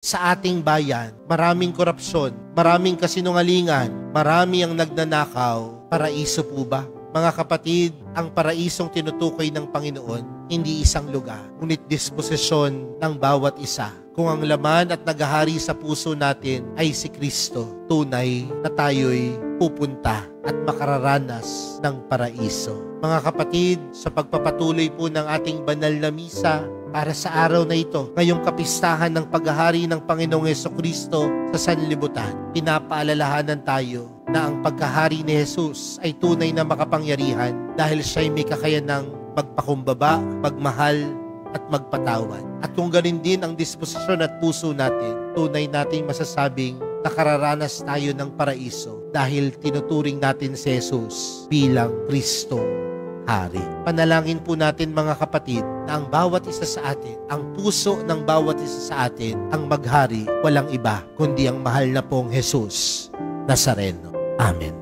sa ating bayan, maraming korupsyon, maraming kasinungalingan, marami ang nagnanakaw. Paraiso po ba? Mga kapatid, ang paraisong tinutukoy ng Panginoon, hindi isang lugar, ngunit disposisyon ng bawat isa. Kung ang laman at naghahari sa puso natin ay si Kristo, tunay na tayo'y pupunta at makararanas ng paraiso. Mga kapatid, sa pagpapatuloy po ng ating banal na misa, para sa araw na ito, ngayong kapistahan ng paghahari ng Panginoong Hesukristo sa sanlibutan, pinapaalalahanan tayo na ang pagkahari ni Jesus ay tunay na makapangyarihan dahil siya'y may kakayanang magpakumbaba, magmahal, at magpatawad. At kung ganin din ang disposisyon at puso natin, tunay nating masasabing nakararanas tayo ng paraiso dahil tinuturing natin si Jesus bilang Kristo Hari. Panalangin po natin mga kapatid na ang bawat isa sa atin, ang puso ng bawat isa sa atin, ang maghari, walang iba kundi ang mahal na pong Jesus Nazareno. Amen.